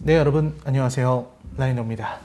네, 여러분 안녕하세요. 라이너입니다.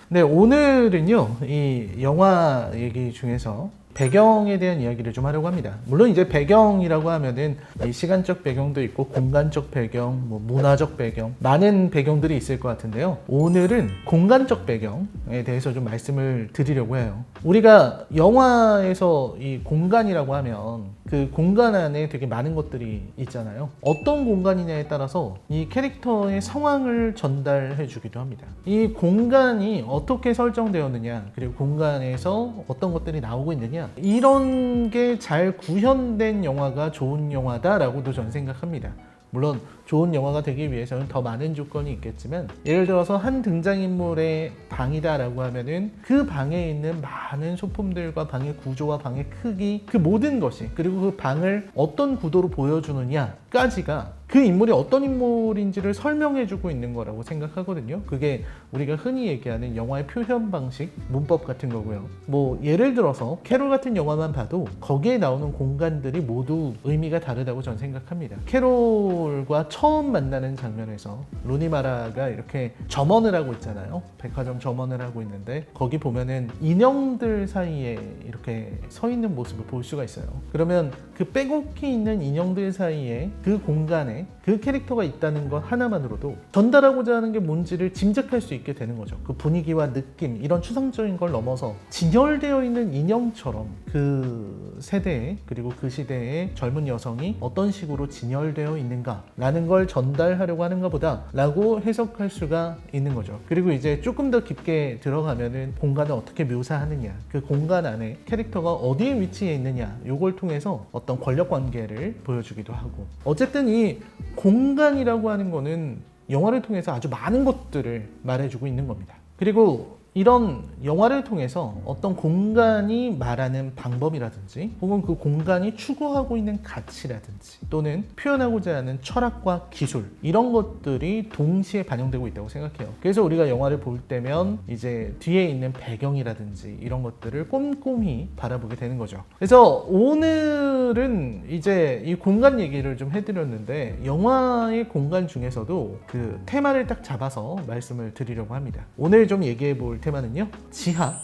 네, 오늘은요, 이 영화 얘기 중에서 배경에 대한 이야기를 좀 하려고 합니다. 물론 이제 배경이라고 하면은 이 시간적 배경도 있고 공간적 배경, 뭐 문화적 배경, 많은 배경들이 있을 것 같은데요. 오늘은 공간적 배경에 대해서 좀 말씀을 드리려고 해요. 우리가 영화에서 이 공간이라고 하면 그 공간 안에 되게 많은 것들이 있잖아요. 어떤 공간이냐에 따라서 이 캐릭터의 상황을 전달해 주기도 합니다. 이 공간이 어떻게 설정되었느냐, 그리고 공간에서 어떤 것들이 나오고 있느냐, 이런 게 잘 구현된 영화가 좋은 영화다라고도 저는 생각합니다. 물론 좋은 영화가 되기 위해서는 더 많은 조건이 있겠지만, 예를 들어서 한 등장인물의 방이다라고 하면은 그 방에 있는 많은 소품들과 방의 구조와 방의 크기, 그 모든 것이, 그리고 그 방을 어떤 구도로 보여주느냐까지가 그 인물이 어떤 인물인지를 설명해주고 있는 거라고 생각하거든요. 그게 우리가 흔히 얘기하는 영화의 표현 방식, 문법 같은 거고요. 뭐 예를 들어서 캐롤 같은 영화만 봐도 거기에 나오는 공간들이 모두 의미가 다르다고 저는 생각합니다. 캐롤과 처음 만나는 장면에서 루니마라가 이렇게 점원을 하고 있잖아요. 백화점 점원을 하고 있는데 거기 보면은 인형들 사이에 이렇게 서 있는 모습을 볼 수가 있어요. 그러면 그 빼곡히 있는 인형들 사이에 그 공간에 그 캐릭터가 있다는 것 하나만으로도 전달하고자 하는 게 뭔지를 짐작할 수 있게 되는 거죠. 그 분위기와 느낌, 이런 추상적인 걸 넘어서 진열되어 있는 인형처럼 그 세대에, 그리고 그 시대의 젊은 여성이 어떤 식으로 진열되어 있는가 라는 걸 전달하려고 하는가 보다 라고 해석할 수가 있는 거죠. 그리고 이제 조금 더 깊게 들어가면은 공간을 어떻게 묘사하느냐, 그 공간 안에 캐릭터가 어디에 위치해 있느냐, 요걸 통해서 어떤 권력 관계를 보여주기도 하고, 어쨌든 이 공간이라고 하는 거는 영화를 통해서 아주 많은 것들을 말해주고 있는 겁니다. 그리고 이런 영화를 통해서 어떤 공간이 말하는 방법이라든지, 혹은 그 공간이 추구하고 있는 가치라든지, 또는 표현하고자 하는 철학과 기술, 이런 것들이 동시에 반영되고 있다고 생각해요. 그래서 우리가 영화를 볼 때면 이제 뒤에 있는 배경이라든지 이런 것들을 꼼꼼히 바라보게 되는 거죠. 그래서 오늘은 이제 이 공간 얘기를 좀 해드렸는데, 영화의 공간 중에서도 그 테마를 딱 잡아서 말씀을 드리려고 합니다. 오늘 좀 얘기해 볼 테마는요, 지하,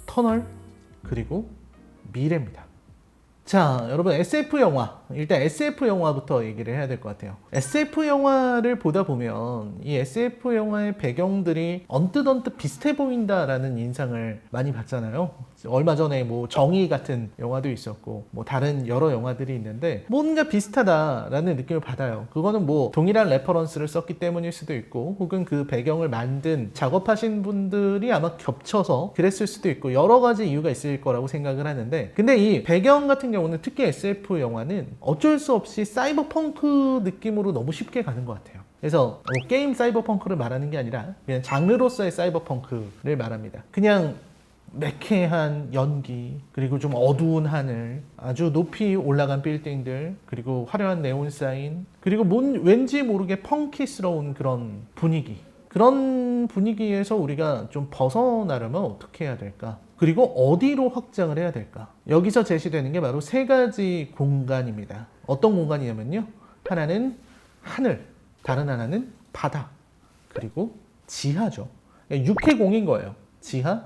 터널, 그리고 미래입니다. 자, 여러분, SF 영화, 일단 SF 영화부터 얘기를 해야 될 것 같아요. SF 영화를 보다 보면 이 SF 영화의 배경들이 언뜻 비슷해 보인다라는 인상을 많이 받잖아요. 얼마 전에 뭐 정의 같은 영화도 있었고, 뭐 다른 여러 영화들이 있는데 뭔가 비슷하다라는 느낌을 받아요. 그거는 뭐 동일한 레퍼런스를 썼기 때문일 수도 있고, 혹은 그 배경을 만든 작업하신 분들이 아마 겹쳐서 그랬을 수도 있고, 여러 가지 이유가 있을 거라고 생각을 하는데, 근데 이 배경 같은 경우는, 특히 SF 영화는 어쩔 수 없이 사이버펑크 느낌으로 너무 쉽게 가는 것 같아요. 그래서 게임 사이버펑크를 말하는 게 아니라 그냥 장르로서의 사이버펑크를 말합니다. 그냥 매캐한 연기, 그리고 좀 어두운 하늘, 아주 높이 올라간 빌딩들, 그리고 화려한 네온 사인, 그리고 왠지 모르게 펑키스러운 그런 분위기, 그런 분위기에서 우리가 좀 벗어나려면 어떻게 해야 될까? 그리고 어디로 확장을 해야 될까? 여기서 제시되는 게 바로 세 가지 공간입니다. 어떤 공간이냐면요, 하나는 하늘, 다른 하나는 바다, 그리고 지하죠. 육해공인 거예요. 지하,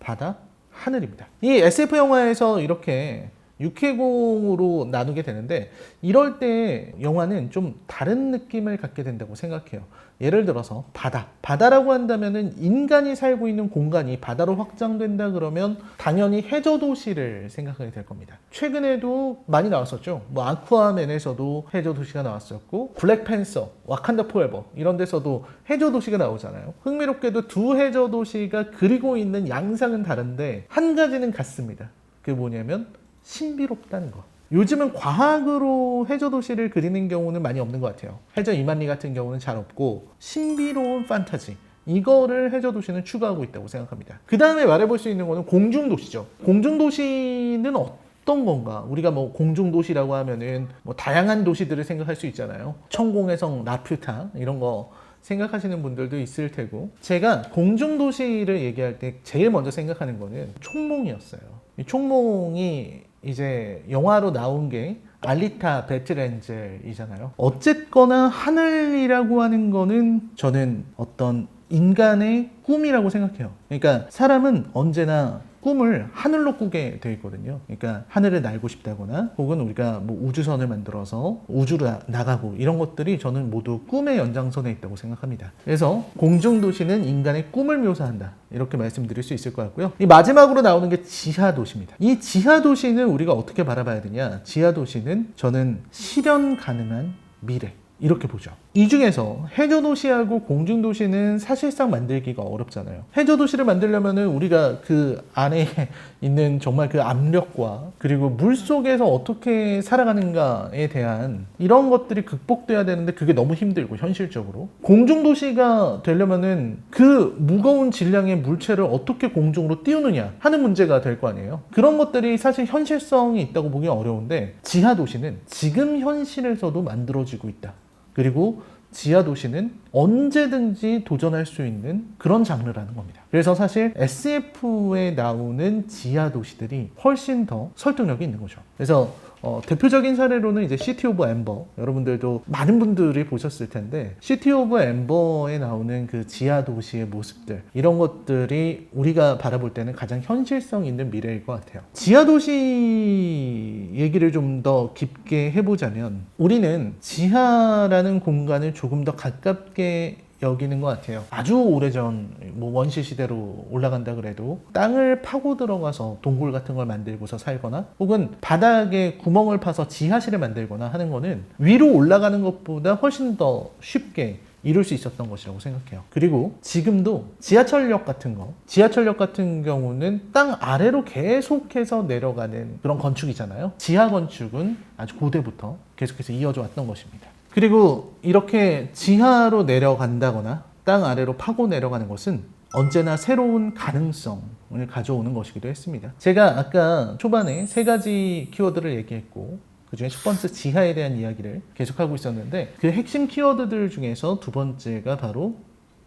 바다, 하늘입니다. 이 SF 영화에서 이렇게 육해공으로 나누게 되는데, 이럴 때 영화는 좀 다른 느낌을 갖게 된다고 생각해요. 예를 들어서 바다라고 한다면은 인간이 살고 있는 공간이 바다로 확장된다 그러면 당연히 해저도시를 생각하게 될 겁니다. 최근에도 많이 나왔었죠. 뭐 아쿠아맨에서도 해저도시가 나왔었고, 블랙팬서, 와칸다 포에버 이런 데서도 해저도시가 나오잖아요. 흥미롭게도 두 해저도시가 그리고 있는 양상은 다른데 한 가지는 같습니다. 그게 뭐냐면 신비롭다는 거. 요즘은 과학으로 해저도시를 그리는 경우는 많이 없는 것 같아요. 해저 이만리 같은 경우는 잘 없고, 신비로운 판타지, 이거를 해저도시는 추구하고 있다고 생각합니다. 그 다음에 말해볼 수 있는 거는 공중도시죠. 공중도시는 어떤 건가? 우리가 뭐 공중도시라고 하면은 뭐 다양한 도시들을 생각할 수 있잖아요. 천공의 성 라퓨타 이런 거 생각하시는 분들도 있을 테고, 제가 공중도시를 얘기할 때 제일 먼저 생각하는 거는 총몽이었어요. 이 총몽이 이제 영화로 나온 게 알리타 베트렌젤이잖아요. 어쨌거나 하늘이라고 하는 거는 저는 어떤 인간의 꿈이라고 생각해요. 그러니까 사람은 언제나 꿈을 하늘로 꾸게 돼 있거든요. 그러니까 하늘을 날고 싶다거나 혹은 우리가 뭐 우주선을 만들어서 우주로 나가고 이런 것들이 저는 모두 꿈의 연장선에 있다고 생각합니다. 그래서 공중도시는 인간의 꿈을 묘사한다. 이렇게 말씀드릴 수 있을 것 같고요. 이 마지막으로 나오는 게 지하도시입니다. 이 지하도시는 우리가 어떻게 바라봐야 되냐? 지하도시는 저는 실현 가능한 미래. 이렇게 보죠. 이 중에서 해저도시하고 공중도시는 사실상 만들기가 어렵잖아요. 해저도시를 만들려면은 우리가 그 안에 있는 정말 그 압력과 그리고 물 속에서 어떻게 살아가는가에 대한 이런 것들이 극복돼야 되는데 그게 너무 힘들고 현실적으로. 공중도시가 되려면은 그 무거운 질량의 물체를 어떻게 공중으로 띄우느냐 하는 문제가 될 거 아니에요. 그런 것들이 사실 현실성이 있다고 보기 어려운데 지하도시는 지금 현실에서도 만들어지고 있다. 그리고 지하도시는 언제든지 도전할 수 있는 그런 장르라는 겁니다. 그래서 사실 SF에 나오는 지하도시들이 훨씬 더 설득력이 있는 거죠. 그래서 대표적인 사례로는 이제 시티 오브 엠버, 여러분들도 많은 분들이 보셨을 텐데 시티 오브 엠버에 나오는 그 지하도시의 모습들, 이런 것들이 우리가 바라볼 때는 가장 현실성 있는 미래일 것 같아요. 지하도시 얘기를 좀 더 깊게 해보자면 우리는 지하라는 공간을 조금 더 가깝게 여기는 것 같아요. 아주 오래전 뭐 원시 시대로 올라간다 그래도 땅을 파고 들어가서 동굴 같은 걸 만들고서 살거나 혹은 바닥에 구멍을 파서 지하실을 만들거나 하는 거는 위로 올라가는 것보다 훨씬 더 쉽게 이룰 수 있었던 것이라고 생각해요. 그리고 지금도 지하철역 같은 경우는 땅 아래로 계속해서 내려가는 그런 건축이잖아요. 지하 건축은 아주 고대부터 계속해서 이어져 왔던 것입니다. 그리고 이렇게 지하로 내려간다거나 땅 아래로 파고 내려가는 것은 언제나 새로운 가능성을 가져오는 것이기도 했습니다. 제가 아까 초반에 3가지 키워드를 얘기했고 그중에 첫 번째 지하에 대한 이야기를 계속하고 있었는데 그 핵심 키워드들 중에서 2번째가 바로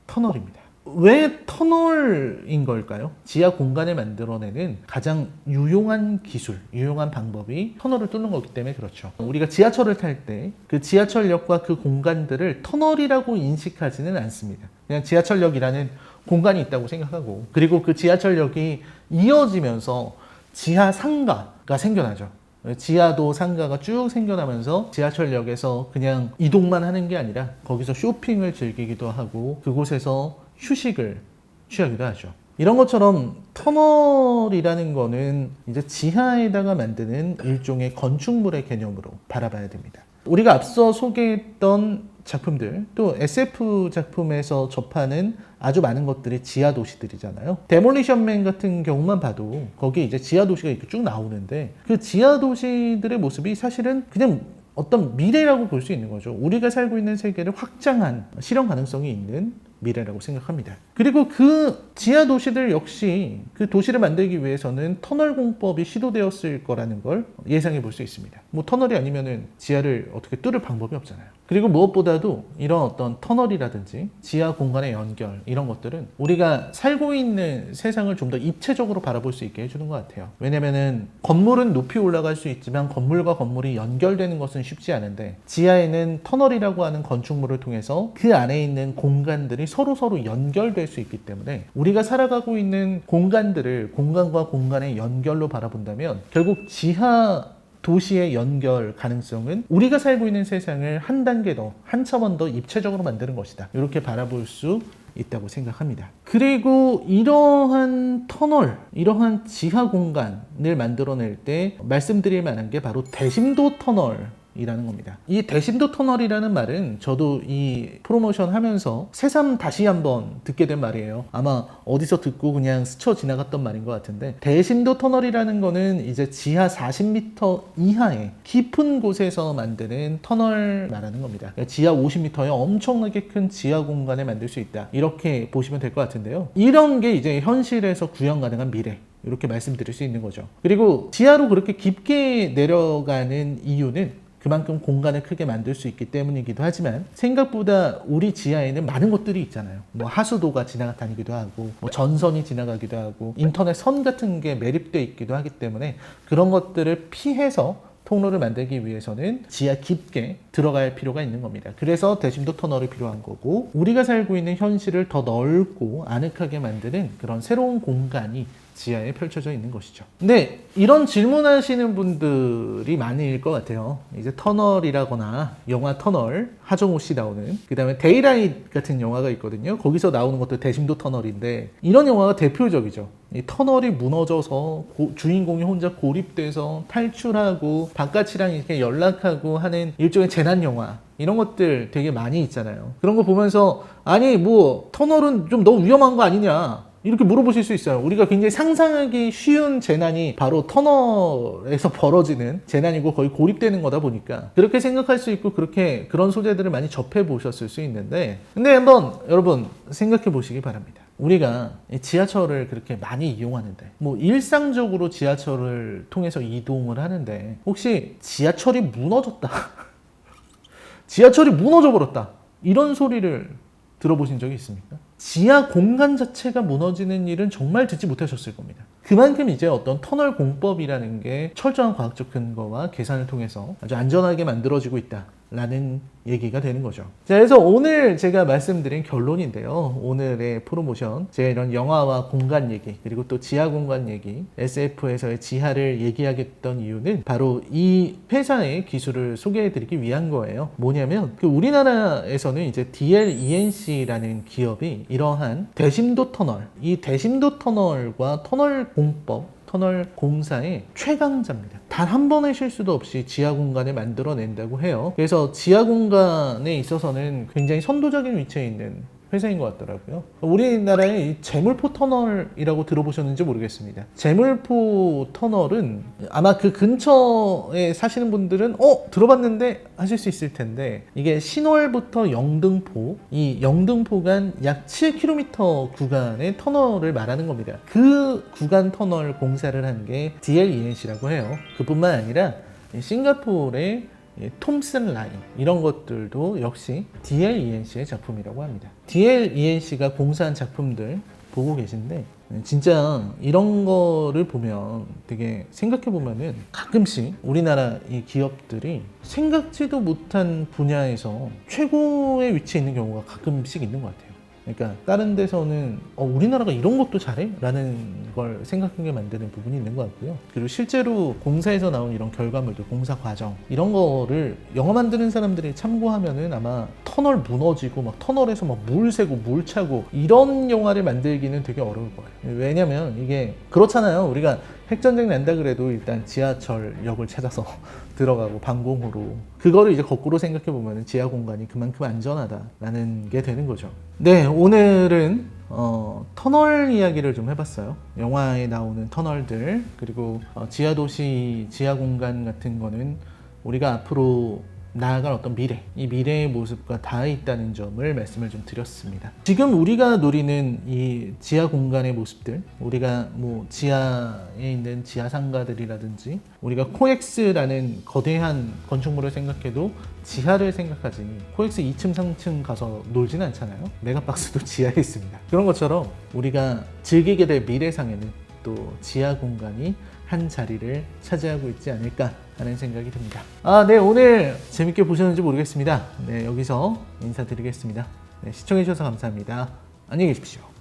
터널입니다. 왜 터널인 걸까요? 지하 공간을 만들어내는 가장 유용한 기술, 유용한 방법이 터널을 뚫는 거기 때문에 그렇죠. 우리가 지하철을 탈 때 그 지하철역과 그 공간들을 터널이라고 인식하지는 않습니다. 그냥 지하철역이라는 공간이 있다고 생각하고 그리고 그 지하철역이 이어지면서 지하 상가가 생겨나죠. 지하도 상가가 쭉 생겨나면서 지하철역에서 그냥 이동만 하는 게 아니라 거기서 쇼핑을 즐기기도 하고 그곳에서 휴식을 취하기도 하죠. 이런 것처럼 터널이라는 거는 이제 지하에다가 만드는 일종의 건축물의 개념으로 바라봐야 됩니다. 우리가 앞서 소개했던 작품들, 또 SF 작품에서 접하는 아주 많은 것들이 지하 도시들이잖아요. 데몰리션맨 같은 경우만 봐도 거기에 이제 지하 도시가 이렇게 쭉 나오는데 그 지하 도시들의 모습이 사실은 그냥 어떤 미래라고 볼 수 있는 거죠. 우리가 살고 있는 세계를 확장한 실현 가능성이 있는 미래라고 생각합니다. 그리고 그 지하 도시들 역시 그 도시를 만들기 위해서는 터널 공법이 시도되었을 거라는 걸 예상해 볼 수 있습니다. 뭐 터널이 아니면은 지하를 어떻게 뚫을 방법이 없잖아요. 그리고 무엇보다도 이런 어떤 터널이라든지 지하 공간의 연결 이런 것들은 우리가 살고 있는 세상을 좀 더 입체적으로 바라볼 수 있게 해주는 것 같아요. 왜냐면은 건물은 높이 올라갈 수 있지만 건물과 건물이 연결되는 것은 쉽지 않은데 지하에는 터널이라고 하는 건축물을 통해서 그 안에 있는 공간들이 서로 연결될 수 있기 때문에 우리가 살아가고 있는 공간들을 공간과 공간의 연결로 바라본다면 결국 지하 도시의 연결 가능성은 우리가 살고 있는 세상을 한 단계 더, 한 차원 더 입체적으로 만드는 것이다. 이렇게 바라볼 수 있다고 생각합니다. 그리고 이러한 터널, 이러한 지하 공간을 만들어낼 때 말씀드릴 만한 게 바로 대심도 터널 이라는 겁니다. 이 대심도 터널이라는 말은 저도 이 프로모션 하면서 새삼 다시 한번 듣게 된 말이에요. 아마 어디서 듣고 그냥 스쳐 지나갔던 말인 것 같은데 대심도 터널이라는 거는 이제 지하 40m 이하의 깊은 곳에서 만드는 터널 말하는 겁니다. 그러니까 지하 50m의 엄청나게 큰 지하 공간을 만들 수 있다. 이렇게 보시면 될 것 같은데요. 이런 게 이제 현실에서 구현 가능한 미래. 이렇게 말씀드릴 수 있는 거죠. 그리고 지하로 그렇게 깊게 내려가는 이유는 그만큼 공간을 크게 만들 수 있기 때문이기도 하지만 생각보다 우리 지하에는 많은 것들이 있잖아요. 뭐 하수도가 지나다니기도 하고 뭐 전선이 지나가기도 하고 인터넷 선 같은 게 매립되어 있기도 하기 때문에 그런 것들을 피해서 통로를 만들기 위해서는 지하 깊게 들어갈 필요가 있는 겁니다. 그래서 대심도 터널이 필요한 거고, 우리가 살고 있는 현실을 더 넓고 아늑하게 만드는 그런 새로운 공간이 지하에 펼쳐져 있는 것이죠. 근데 이런 질문하시는 분들이 많을 것 같아요. 이제 터널이라거나 영화 터널, 하정우 씨 나오는, 그 다음에 데이라이트 같은 영화가 있거든요. 거기서 나오는 것도 대심도 터널인데, 이런 영화가 대표적이죠. 이 터널이 무너져서 주인공이 혼자 고립돼서 탈출하고 바깥이랑 이렇게 연락하고 하는 일종의 재난 영화, 이런 것들 되게 많이 있잖아요. 그런 거 보면서 아니 뭐 터널은 좀 너무 위험한 거 아니냐 이렇게 물어보실 수 있어요. 우리가 굉장히 상상하기 쉬운 재난이 바로 터널에서 벌어지는 재난이고 거의 고립되는 거다 보니까 그렇게 생각할 수 있고, 그렇게 그런 소재들을 많이 접해 보셨을 수 있는데, 근데 한번 여러분 생각해 보시기 바랍니다. 우리가 지하철을 그렇게 많이 이용하는데, 뭐 일상적으로 지하철을 통해서 이동을 하는데, 혹시 지하철이 무너졌다 지하철이 무너져 버렸다 이런 소리를 들어보신 적이 있습니까? 지하 공간 자체가 무너지는 일은 정말 듣지 못하셨을 겁니다. 그만큼 이제 어떤 터널 공법이라는 게 철저한 과학적 근거와 계산을 통해서 아주 안전하게 만들어지고 있다라는 얘기가 되는 거죠. 자, 그래서 오늘 제가 말씀드린 결론인데요. 오늘의 프로모션, 제가 이런 영화와 공간 얘기, 그리고 또 지하 공간 얘기, SF에서의 지하를 얘기하겠던 이유는 바로 이 회사의 기술을 소개해드리기 위한 거예요. 뭐냐면 그 우리나라에서는 이제 DLENC라는 기업이 이러한 대심도 터널, 이 대심도 터널과 터널 공법, 터널 공사의 최강자입니다. 단 한 번의 실수도 없이 지하 공간을 만들어낸다고 해요. 그래서 지하 공간에 있어서는 굉장히 선도적인 위치에 있는 회사인 것 같더라고요. 우리나라의 이 제물포 터널이라고 들어보셨는지 모르겠습니다. 제물포 터널은 아마 그 근처에 사시는 분들은 들어봤는데 하실 수 있을 텐데, 이게 신월부터 영등포, 이 영등포 간 약 7km 구간의 터널을 말하는 겁니다. 그 구간 터널 공사를 한 게 DLENC라고 해요. 그뿐만 아니라 싱가포르의 톰슨 라인, 이런 것들도 역시 DLENC의 작품이라고 합니다. DLENC가 공사한 작품들 보고 계신데, 진짜 이런 거를 보면 되게 생각해보면은 가끔씩 우리나라 이 기업들이 생각지도 못한 분야에서 최고의 위치에 있는 경우가 가끔씩 있는 것 같아요. 그러니까 다른 데서는 우리나라가 이런 것도 잘해? 라는 걸 생각하게 만드는 부분이 있는 것 같고요. 그리고 실제로 공사에서 나온 이런 결과물들, 공사 과정, 이런 거를 영화 만드는 사람들이 참고하면은 아마 터널 무너지고 막 터널에서 막 물 새고 물 차고 이런 영화를 만들기는 되게 어려울 거예요. 왜냐면 이게 그렇잖아요. 우리가 핵전쟁 난다 그래도 일단 지하철역을 찾아서 들어가고 방공호로, 그거를 이제 거꾸로 생각해 보면 지하 공간이 그만큼 안전하다라는 게 되는 거죠. 네, 오늘은 터널 이야기를 좀 해봤어요. 영화에 나오는 터널들, 그리고 지하도시, 지하공간 같은 거는 우리가 앞으로 나아갈 어떤 미래, 이 미래의 모습과 닿아 있다는 점을 말씀을 좀 드렸습니다. 지금 우리가 누리는 이 지하 공간의 모습들, 우리가 뭐 지하에 있는 지하 상가들이라든지, 우리가 코엑스라는 거대한 건축물을 생각해도 지하를 생각하지, 코엑스 2층, 3층 가서 놀진 않잖아요. 메가박스도 지하에 있습니다. 그런 것처럼 우리가 즐기게 될 미래상에는 또 지하 공간이 한 자리를 차지하고 있지 않을까 하는 생각이 듭니다. 네, 오늘 재밌게 보셨는지 모르겠습니다. 네, 여기서 인사드리겠습니다. 네, 시청해주셔서 감사합니다. 안녕히 계십시오.